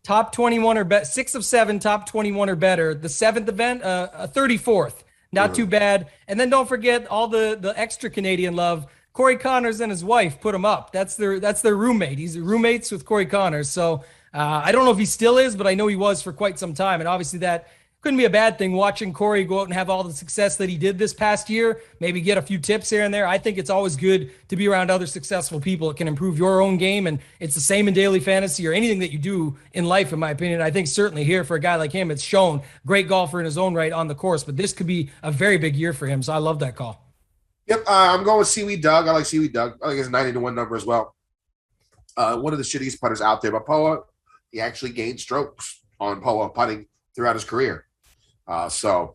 Top 21 or better, 6 of 7, top 21 or better. The 7th event, a 34th. Not too bad. And then don't forget all the extra Canadian love. Corey Connors and his wife put him up. That's their roommate. He's roommates with Corey Connors. So I don't know if he still is, but I know he was for quite some time. And obviously that couldn't be a bad thing, watching Corey go out and have all the success that he did this past year, maybe get a few tips here and there. I think it's always good to be around other successful people. It can improve your own game, and it's the same in daily fantasy or anything that you do in life, in my opinion. I think certainly here for a guy like him, it's shown. Great golfer in his own right on the course, but this could be a very big year for him, so I love that call. Yep, I'm going with Seaweed Doug. I like Seaweed Doug. I think it's a 90-1 number as well. One of the shittiest putters out there, but Poa, he actually gained strokes on Poa putting throughout his career. So,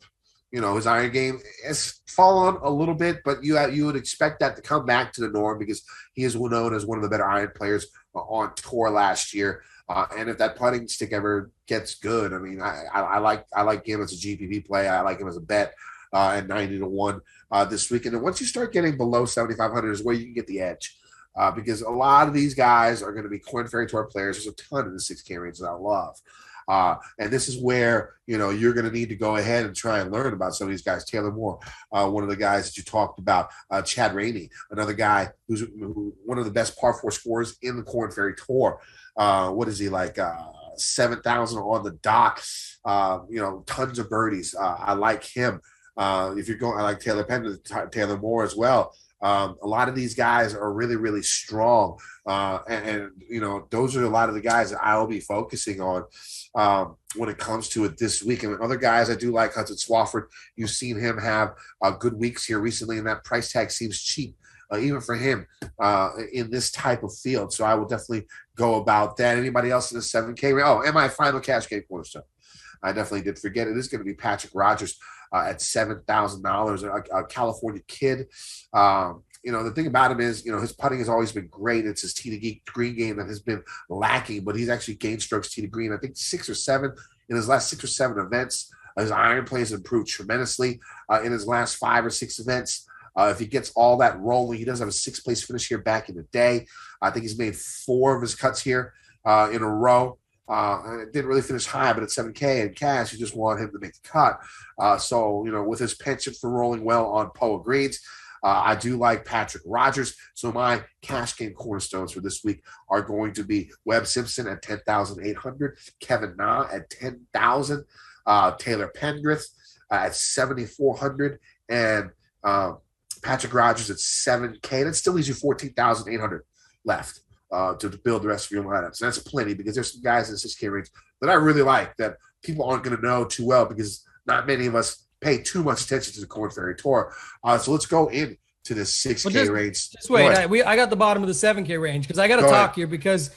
his iron game has fallen a little bit, but you would expect that to come back to the norm because he is known as one of the better iron players on tour last year. And if that putting stick ever gets good, I mean, I like him as a GPP play. I like him as a bet at 90-1 this weekend. And once you start getting below 7,500 is where you can get the edge. Because a lot of these guys are going to be Korn Ferry Tour players. There's a ton in the 6K range that I love. And this is where, you're going to need to go ahead and try and learn about some of these guys. Taylor Moore, one of the guys that you talked about, Chad Rainey, another guy who's one of the best par four scorers in the Korn Ferry Tour. What is he like? 7,000 on the dot, tons of birdies. I like him. If you're going, I like Taylor Taylor Moore as well. A lot of these guys are really, really strong. And those are a lot of the guys that I'll be focusing on when it comes to it this week. And other guys I do like, Hudson Swafford. You've seen him have good weeks here recently, and that price tag seems cheap, even for him in this type of field. So I will definitely go about that. Anybody else in the 7K? Oh, and my final cash game cornerstone. I definitely did forget. It is going to be Patrick Rogers at $7,000, a California kid. The thing about him is, his putting has always been great. It's his tee to green game that has been lacking, but he's actually gained strokes tee to green. I think 6 or 7 in his last 6 or 7 events. His iron play has improved tremendously in his last 5 or 6 events. If he gets all that rolling, he does have a 6th place finish here back in the day. I think he's made 4 of his cuts here in a row. And it didn't really finish high, but at 7K in cash, you just want him to make the cut. So, with his penchant for rolling well on Poa greens, I do like Patrick Rogers. So my cash game cornerstones for this week are going to be Webb Simpson at 10,800, Kevin Na at 10,000, Taylor Pendrith at 7,400, and Patrick Rogers at 7K. That still leaves you 14,800 left to build the rest of your lineups. And that's plenty because there's some guys in the 6K range that I really like that people aren't going to know too well because not many of us pay too much attention to the Korn Ferry Tour. So let's go into this 6K range. Just wait. I got the bottom of the 7K range because I got to talk here because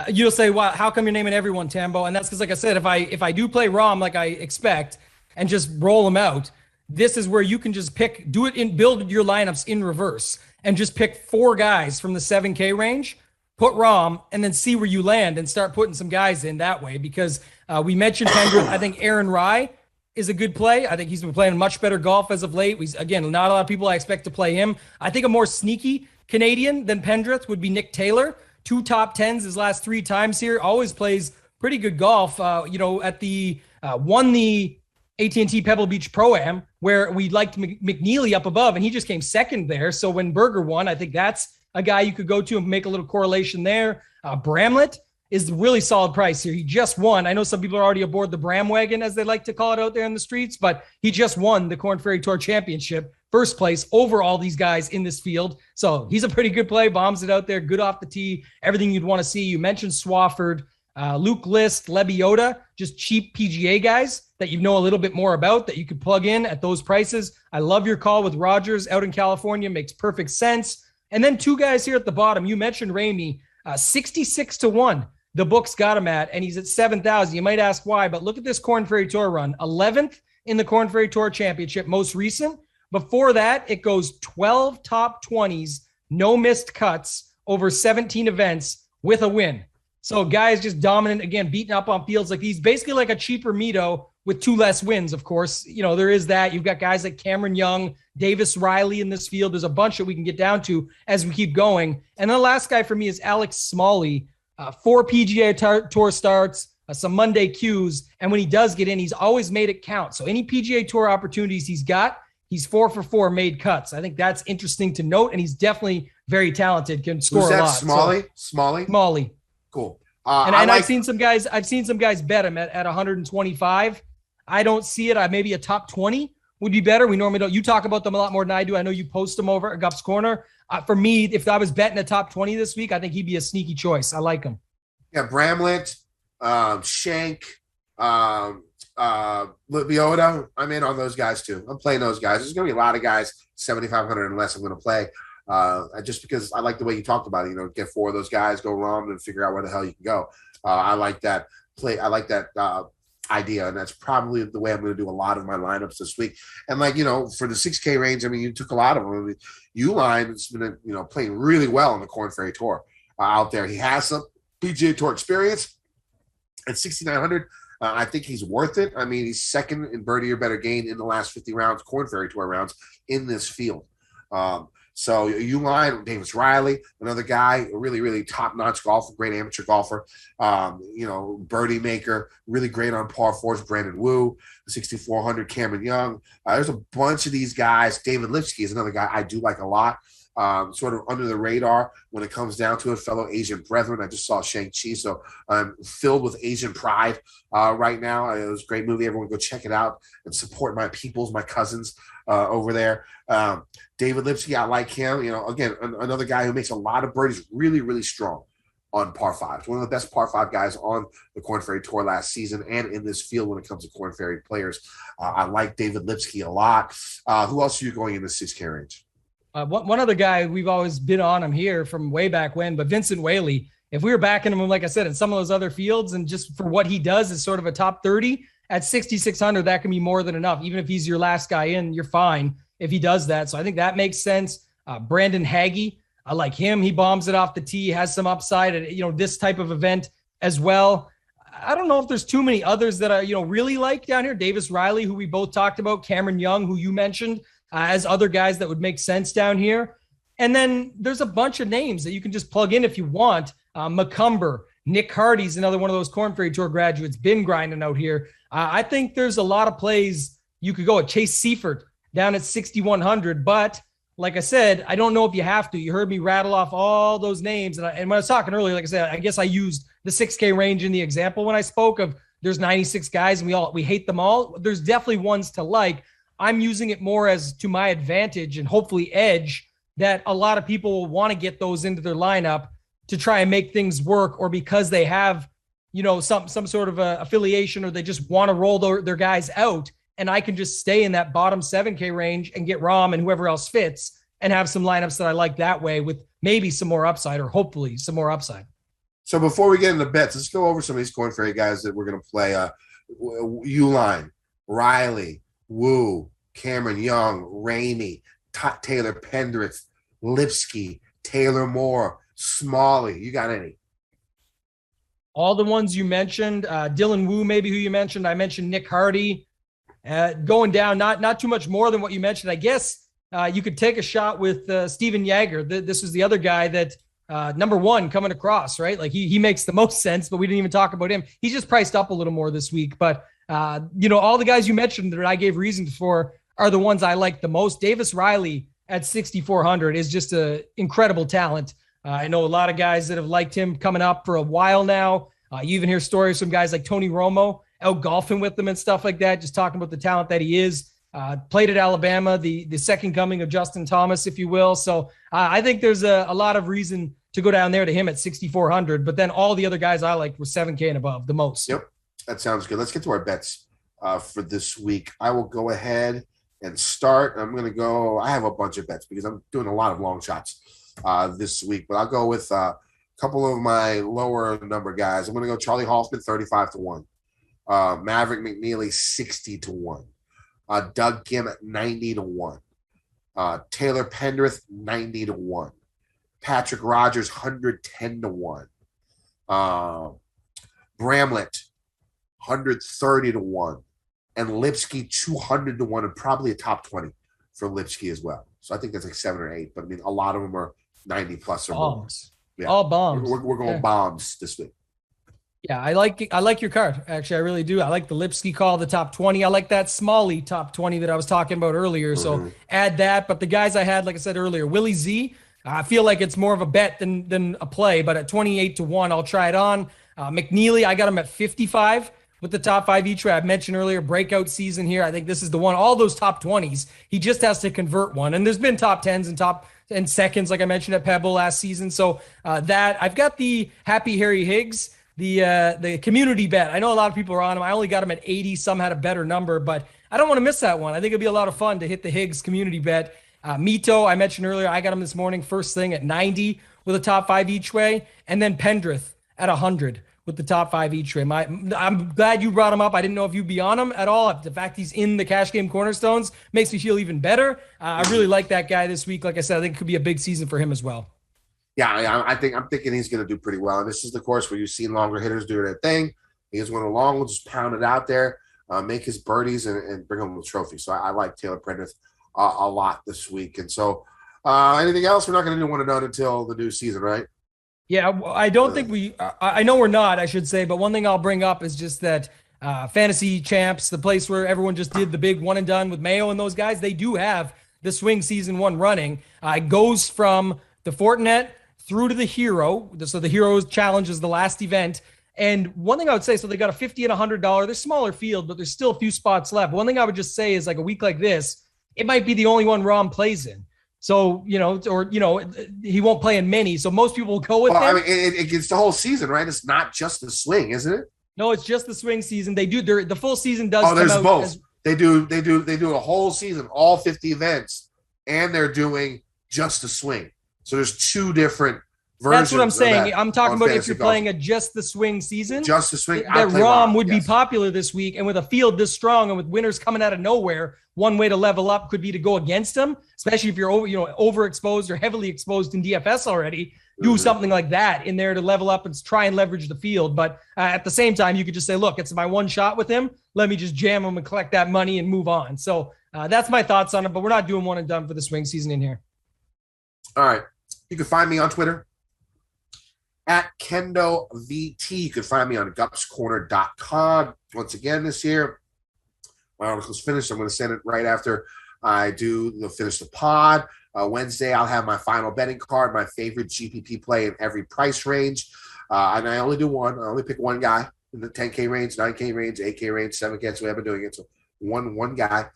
you'll say, "Wow, how come you're naming everyone Tambo?" And that's because, like I said, if I do play ROM like I expect and just roll them out, this is where you can just build your lineups in reverse and just pick 4 guys from the 7K range, put ROM, and then see where you land and start putting some guys in that way. Because we mentioned Pendrith. I think Aaron Rye is a good play. I think he's been playing much better golf as of late. Again, not a lot of people I expect to play him. I think a more sneaky Canadian than Pendrith would be Nick Taylor. 2 top 10s his last 3 times here. Always plays pretty good golf. At the won the AT&T Pebble Beach Pro-Am where we liked McNeely up above, and he just came second there. So when Berger won, I think that's a guy you could go to and make a little correlation there. Bramlett is a really solid price here. He just won. I know some people are already aboard the Bram wagon, as they like to call it out there in the streets, but he just won the Korn Ferry Tour Championship, first place over all these guys in this field. So he's a pretty good play, bombs it out there, good off the tee, everything you'd want to see. You mentioned Swafford, Luke List, Lebioda, just cheap PGA guys that you know a little bit more about that you could plug in at those prices. I love your call with Rogers out in California. Makes perfect sense. And then 2 guys here at the bottom. You mentioned Ramey, 66-1. the books got him at, and he's at 7,000. You might ask why, but look at this Corn Ferry Tour run. 11th in the Corn Ferry Tour Championship, most recent. Before that, it goes 12 top 20s, no missed cuts over 17 events with a win. So guys just dominant, again, beating up on fields like these, basically like a cheaper Mito with 2 less wins, of course. You know, there is that. You've got guys like Cameron Young, Davis Riley in this field. There's a bunch that we can get down to as we keep going. And then the last guy for me is Alex Smalley. 4 PGA Tour starts, some Monday Qs. And when he does get in, he's always made it count. So any PGA Tour opportunities he's got, he's 4 for 4 made cuts. I think that's interesting to note. And he's definitely very talented, can score Who's that, a lot. Smalley? So, Smalley. Cool. And I've seen some guys bet him at 125. I don't see it. Maybe a top 20 would be better. We normally don't. You talk about them a lot more than I do. I know you post them over at Gups Corner. For me, if I was betting a top 20 this week, I think he'd be a sneaky choice. I like him. Yeah, Bramlett, Shank, Leota. I'm in on those guys too. I'm playing those guys. There's going to be a lot of guys 7,500 and less I'm going to play. Just because I like the way you talked about it. You know, get 4 of those guys, go wrong, and figure out where the hell you can go. I like that play. I like that idea, and that's probably the way I'm going to do a lot of my lineups this week. And like, you know, for the 6K range, I mean, you took a lot of them. I mean, Uline has been, you know, playing really well on the Corn Ferry Tour out there. He has some PGA Tour experience at 6,900. I think he's worth it. I mean, he's second in birdie or better gain in the last 50 rounds, Corn Ferry Tour rounds in this field. So Uline, Davis Riley, another guy, a really, really top-notch golfer, great amateur golfer, you know, birdie maker, really great on par fours, Brandon Wu, 6,400, Cameron Young. There's a bunch of these guys. David Lipsky is another guy I do like a lot. Sort of under the radar when it comes down to it, fellow Asian brethren. I just saw Shang-Chi, so I'm filled with Asian pride right now. It was a great movie. Everyone go check it out and support my peoples, my cousins over there. David Lipsky, I like him. You know, again, another guy who makes a lot of birdies, really, really strong on par 5s. One of the best par 5 guys on the Corn Ferry Tour last season and in this field when it comes to Corn Ferry players. I like David Lipsky a lot. Who else are you going in the 6K range? One other guy, we've always been on him here from way back when, but Vincent Whaley. If we were backing him, like I said, in some of those other fields, and just for what he does is sort of a top 30 at 6,600, that can be more than enough. Even if he's your last guy in, you're fine if he does that. So I think that makes sense. Brandon Hagee, I like him. He bombs it off the tee, has some upside at, you know, this type of event as well. I don't know if there's too many others that I, you know, really like down here. Davis Riley, who we both talked about, Cameron Young, who you mentioned, as other guys that would make sense down here. And then there's a bunch of names that you can just plug in if you want. McCumber, Nick Hardy's another one of those Corn Ferry Tour graduates, been grinding out here. I think there's a lot of plays you could go at. Chase Seifert down at 6,100. But like I said, I don't know if you have to. You heard me rattle off all those names. And when I was talking earlier, like I said, I guess I used the 6K range in the example when I spoke of there's 96 guys and we hate them all. There's definitely ones to like. I'm using it more as to my advantage and hopefully edge that a lot of people will want to get those into their lineup to try and make things work, or because they have, you know, some sort of a affiliation, or they just want to roll their guys out. And I can just stay in that bottom 7K range and get Rahm and whoever else fits and have some lineups that I like that way with maybe some more upside, or hopefully some more upside. So before we get into bets, let's go over some of these Corn Ferry guys that we're going to play. Uline, Riley, Wu, Cameron Young, Ramey, Taylor Pendrith, Lipsky, Taylor Moore, Smalley. You got any? All the ones you mentioned, Dylan Wu, maybe who you mentioned. I mentioned Nick Hardy. Going down, not too much more than what you mentioned. I guess you could take a shot with Steven Yager. This was the other guy that number one coming across, right? Like he makes the most sense, but we didn't even talk about him. He's just priced up a little more this week. But, you know, all the guys you mentioned that I gave reasons for are the ones I like the most. Davis Riley at 6,400 is just an incredible talent. I know a lot of guys that have liked him coming up for a while now. You even hear stories from guys like Tony Romo out golfing with them and stuff like that, just talking about the talent that he is. Played at Alabama, the second coming of Justin Thomas, if you will. So I think there's a lot of reason to go down there to him at 6,400. But then all the other guys I like were 7K and above, the most. Yep, that sounds good. Let's get to our bets for this week. I will go ahead and start. I'm going to go – I have a bunch of bets because I'm doing a lot of long shots this week. But I'll go with couple of my lower number guys. I'm going to go Charlie Hoffman, 35-1. Maverick McNeely, 60-1. Doug Kim at 90-1. Taylor Pendrith, 90-1. Patrick Rogers, 110-1. Bramlett, 130-1. And Lipsky, 200-1, and probably a top 20 for Lipsky as well. So I think that's like 7 or 8. But I mean, a lot of them are 90 plus or bombs. More. Yeah. All bombs. We're going bombs this week. Yeah, I like your card. Actually, I really do. I like the Lipsky call, the top 20. I like that Smalley top 20 that I was talking about earlier. So add that. But the guys I had, like I said earlier, Willie Z, I feel like it's more of a bet than a play. But at 28-1, I'll try it on. McNeely, I got him at 55 with the top 5 each way. I mentioned earlier, breakout season here. I think this is the one. All those top 20s, he just has to convert one. And there's been top 10s and top and seconds, like I mentioned at Pebble last season. So that I've got the Happy Harry Higgs. The community bet. I know a lot of people are on him. I only got him at 80. Some had a better number, but I don't want to miss that one. I think it'd be a lot of fun to hit the Higgs community bet. Mito, I mentioned earlier, I got him this morning, first thing at 90 with a top 5 each way. And then Pendrith at 100 with the top 5 each way. I'm glad you brought him up. I didn't know if you'd be on him at all. The fact he's in the cash game cornerstones makes me feel even better. I really like that guy this week. Like I said, I think it could be a big season for him as well. Yeah, I'm thinking he's going to do pretty well. And this is the course where you've seen longer hitters do their thing. He just went along, will just pound it out there, make his birdies, and bring home the trophy. So I like Taylor Pendrith a lot this week. And so anything else? We're not going to do one and done until the new season, right? Yeah, I don't think I know we're not, I should say. But one thing I'll bring up is just that Fantasy Champs, the place where everyone just did the big one and done with Mayo and those guys, they do have the Swing Season 1 running. It goes from the Fortinet through to the Hero. So the Hero Challenge is the last event. And one thing I would say, so they got a $50 and $100. They're smaller field, but there's still a few spots left. One thing I would just say is, like, a week like this, it might be the only one Rom plays in. So, he won't play in many. So most people will go with him. I mean, it gets the whole season, right? It's not just the Swing, isn't it? No, it's just the Swing season. They do the full season does. Oh, there's both. They do a whole season, all 50 events, and they're doing just the Swing. So there's 2 different versions. That's what I'm saying. I'm talking about if you're playing a just the Swing season. Just the Swing. That ROM would be popular this week. And with a field this strong and with winners coming out of nowhere, one way to level up could be to go against them, especially if you're overexposed or heavily exposed in DFS already. Do something like that in there to level up and try and leverage the field. But at the same time, you could just say, look, it's my one shot with him. Let me just jam him and collect that money and move on. So that's my thoughts on it. But we're not doing one and done for the Swing season in here. All right. You can find me on Twitter at KendoVT. You can find me on gupscorner.com. Once again this year, my article's finished. I'm going to send it right after I finish the pod. Wednesday, I'll have my final betting card, my favorite GPP play in every price range. And I only do one. I only pick one guy in the 10K range, 9K range, 8K range, 7K. That's the way I've been doing it. So one guy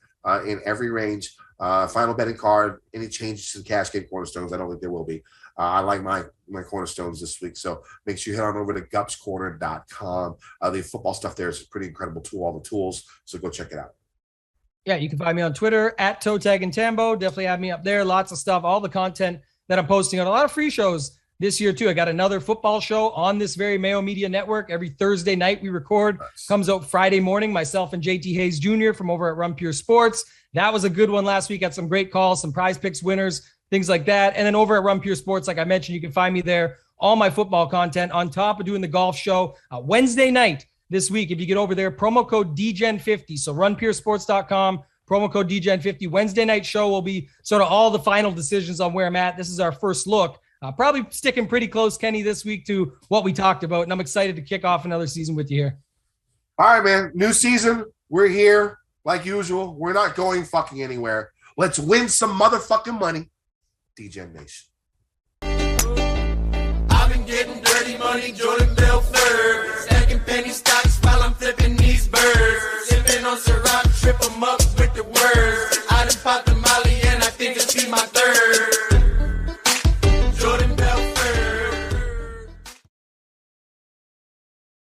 in every range. Final betting card. Any changes to the cash game cornerstones? I don't think there will be. I like my cornerstones this week. So make sure you head on over to gupscorner.com. The football stuff there is a pretty incredible tool, all the tools. So go check it out. Yeah, you can find me on Twitter at Totag and Tambo. Definitely have me up there. Lots of stuff, all the content that I'm posting on. A lot of free shows this year, too. I got another football show on this very Mayo Media Network. Every Thursday night we record. Nice. Comes out Friday morning. Myself and JT Hayes Jr. from over at Run Pure Sports. That was a good one last week. Got some great calls, some prize picks winners, things like that. And then over at Run Pure Sports, like I mentioned, you can find me there. All my football content on top of doing the golf show. Wednesday night this week, if you get over there, promo code DGEN50. So runpuresports.com, promo code DGEN50. Wednesday night show will be sort of all the final decisions on where I'm at. This is our first look. Probably sticking pretty close, Kenny, this week to what we talked about. And I'm excited to kick off another season with you here. All right, man. New season. We're here. Like usual, we're not going fucking anywhere. Let's win some motherfucking money. DGen Nation. I've been getting dirty money, Jordan Bell third.